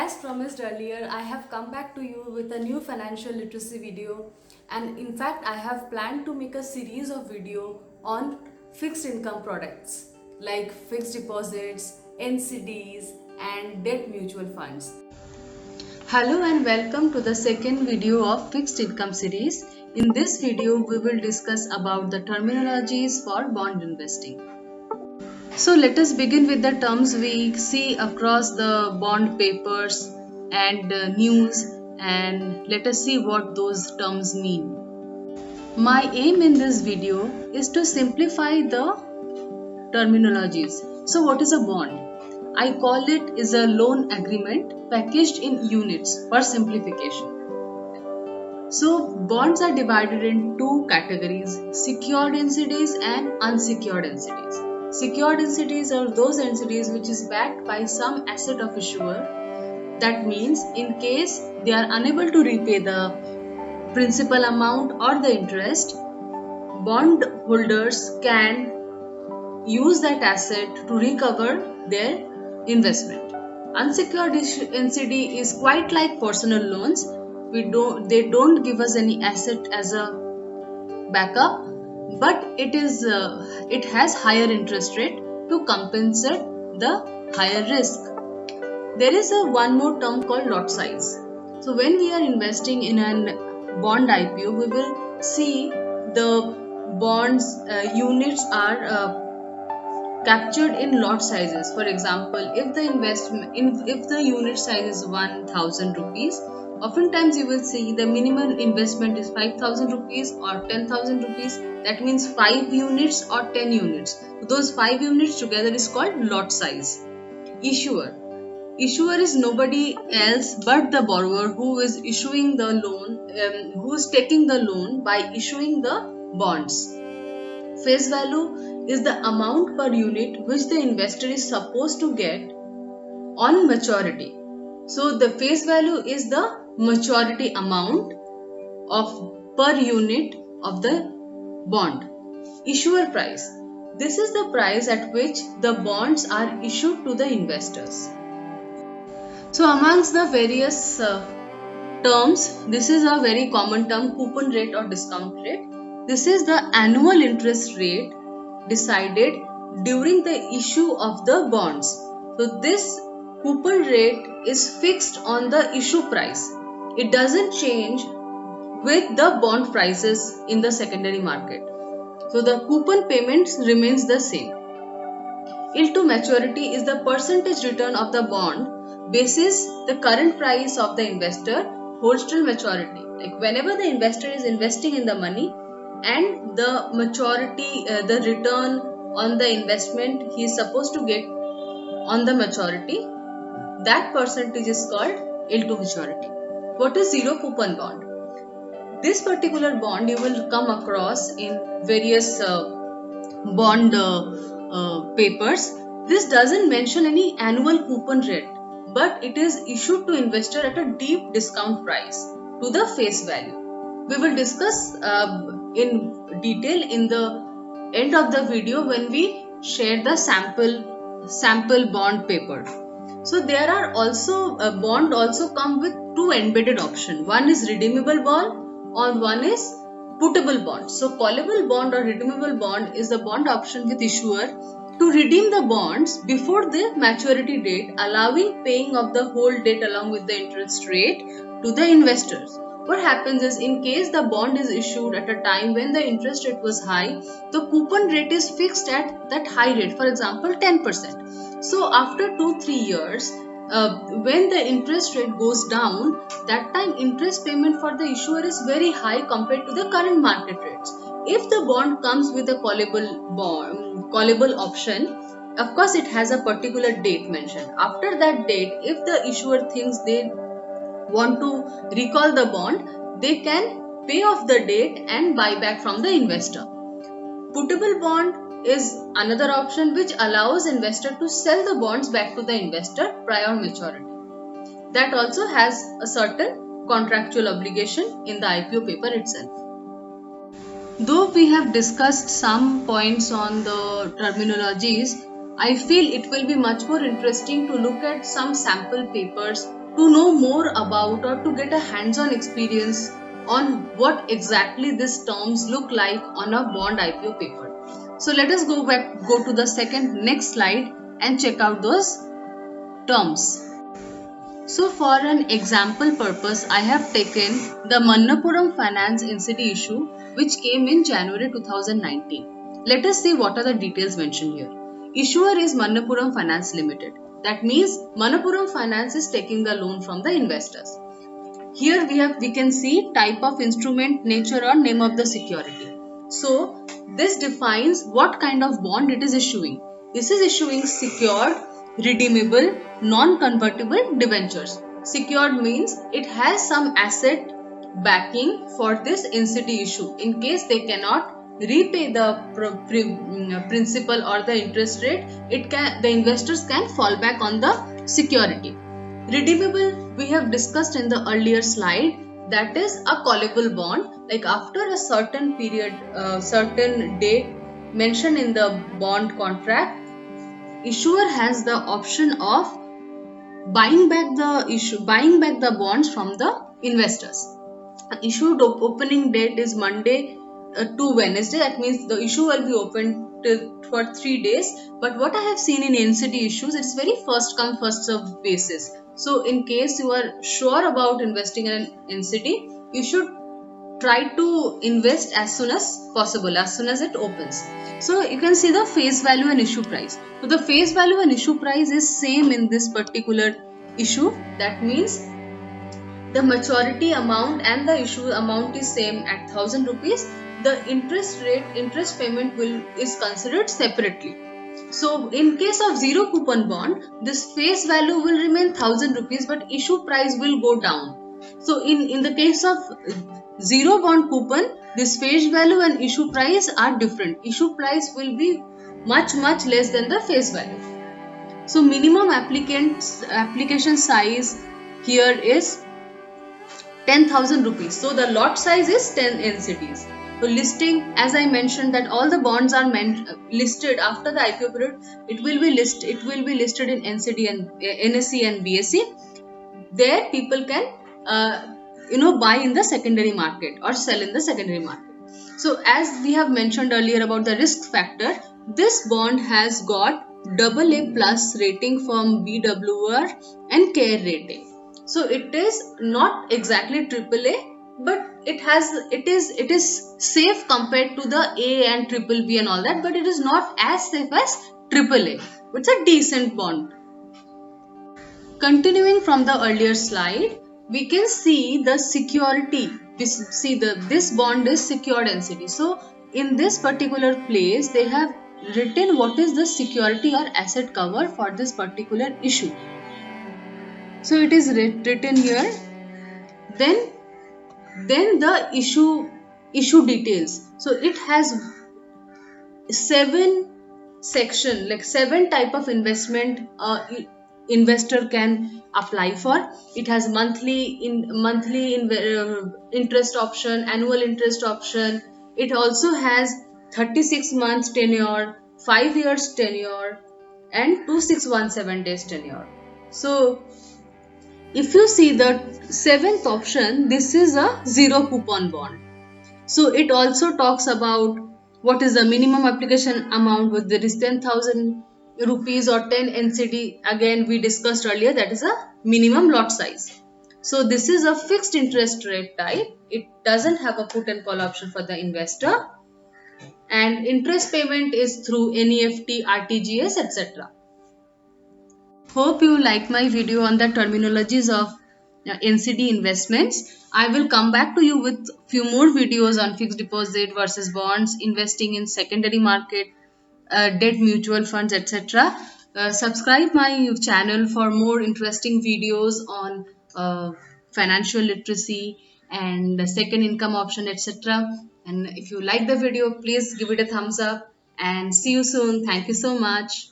As promised earlier, I have come back to you with a new financial literacy video, and in fact I have planned to make a series of video on fixed income products like fixed deposits, NCDs and debt mutual funds. Hello and welcome to the second video of fixed income series. In this video we will discuss about the terminologies for bond investing. So let us begin with the terms we see across the bond papers and news, and let us see what those terms mean. My aim in this video is to simplify the terminologies. So what is a bond? I call it is a loan agreement packaged in units for simplification. So bonds are divided in two categories: secured NCDs and unsecured NCDs. Secured NCDs are those NCDs which is backed by some asset of issuer. That means in case they are unable to repay the principal amount or the interest, bond holders can use that asset to recover their investment. Unsecured NCD is quite like personal loans. They don't give us any asset as a backup, but it has higher interest rate to compensate the higher risk. There is one more term called lot size. So when we are investing in a bond IPO, we will see the bonds units are captured in lot sizes. For example, if the unit size is 1000 rupees, oftentimes you will see the minimum investment is 5000 rupees or 10,000 rupees. That means 5 units or 10 units. Those 5 units together is called lot size. Issuer is nobody else but the borrower who is issuing the loan, who is taking the loan by issuing the bonds. Face value is the amount per unit which the investor is supposed to get on maturity. So the face value is the maturity amount of per unit of the bond. Issuer price. This is the price at which the bonds are issued to the investors. So amongst the various terms, this is a very common term, coupon rate or discount rate. This is the annual interest rate decided during the issue of the bonds. So this coupon rate is fixed on the issue price. It doesn't change with the bond prices in the secondary market. So the coupon payments remains the same. Yield to maturity is the percentage return of the bond basis the current price of the investor holds till maturity. Like whenever the investor is investing in the money and the maturity, the return on the investment he is supposed to get on the maturity, that percentage is called yield to maturity. What is zero coupon bond? This particular bond you will come across in various bond papers. This doesn't mention any annual coupon rate, but it is issued to investor at a deep discount price to the face value. We will discuss in detail in the end of the video when we share the sample bond paper. So there are also a bond also come with two embedded options. One is redeemable bond or one is puttable bond. So callable bond or redeemable bond is the bond option with issuer to redeem the bonds before the maturity date, allowing paying of the whole debt along with the interest rate to the investors. What happens is, in case the bond is issued at a time when the interest rate was high, the coupon rate is fixed at that high rate, for example 10%. So after 2-3 years, when the interest rate goes down, that time interest payment for the issuer is very high compared to the current market rates. If the bond comes with a callable option, of course it has a particular date mentioned. After that date, if the issuer thinks they want to recall the bond, they can pay off the debt and buy back from the investor. Puttable bond is another option which allows investor to sell the bonds back to the investor prior maturity. That also has a certain contractual obligation in the IPO paper itself. Though we have discussed some points on the terminologies, I feel it will be much more interesting to look at some sample papers to know more about or to get a hands-on experience on what exactly these terms look like on a bond IPO paper. So let us go to the next slide and check out those terms. So for an example purpose, I have taken the Manappuram Finance NCD issue which came in January 2019. Let us see what are the details mentioned here. Issuer is Manappuram Finance Limited. That means Manappuram Finance is taking the loan from the investors. Here we can see type of instrument, nature or name of the security. So this defines what kind of bond it is issuing. This is issuing secured, redeemable, non-convertible debentures. Secured means it has some asset backing for this NCD issue. In case they cannot repay the principal or the interest rate, the investors can fall back on the security. Redeemable, we have discussed in the earlier slide, that is a callable bond. Like after a certain period, certain date mentioned in the bond contract, issuer has the option of buying back the bonds from the investors. Issued opening date is Monday to Wednesday. That means the issue will be open for 3 days. But what I have seen in NCD issues, it's very first come first serve basis. So in case you are sure about investing in an NCD, you should try to invest as soon as possible, as soon as it opens. So you can see the face value and issue price. So the face value and issue price is same in this particular issue. That means the maturity amount and the issue amount is same at 1000 rupees. The interest payment is considered separately. So in case of zero coupon bond, this face value will remain 1000 rupees, but issue price will go down. So in the case of zero bond coupon, this face value and issue price are different. Issue price will be much less than the face value. So minimum application size here is 10,000 rupees. So the lot size is 10 NCDs. So listing, as I mentioned, that all the bonds are listed after the IPO period. It will be listed in NCD and NSE and BSE. There people can buy in the secondary market or sell in the secondary market. So as we have mentioned earlier about the risk factor, this bond has got AA plus rating from BWR and CARE rating. So it is not exactly AAA, but it is safe compared to the A and BBB and all that, but it is not as safe as AAA. It's a decent bond. Continuing from the earlier slide, we can see the security. This bond is secured NCD. So in this particular place, they have written what is the security or asset cover for this particular issue. So it is written here. Then the issue details. So it has 7 section, like 7 type of investment investor can apply for. It has monthly interest option, annual interest option. It also has 36 months tenure, 5 years tenure, and 2617 days tenure. So if you see the 7th option, this is a zero coupon bond. So it also talks about what is the minimum application amount, with the 10,000 rupees or 10 NCD. Again, we discussed earlier, that is a minimum lot size. So this is a fixed interest rate type. It doesn't have a put and call option for the investor. And interest payment is through NEFT, RTGS, etc. Hope you like my video on the terminologies of NCD investments. I will come back to you with few more videos on fixed deposit versus bonds, investing in secondary market, debt mutual funds, etc. Subscribe my channel for more interesting videos on financial literacy and second income option, etc. And if you like the video, please give it a thumbs up and see you soon. Thank you so much.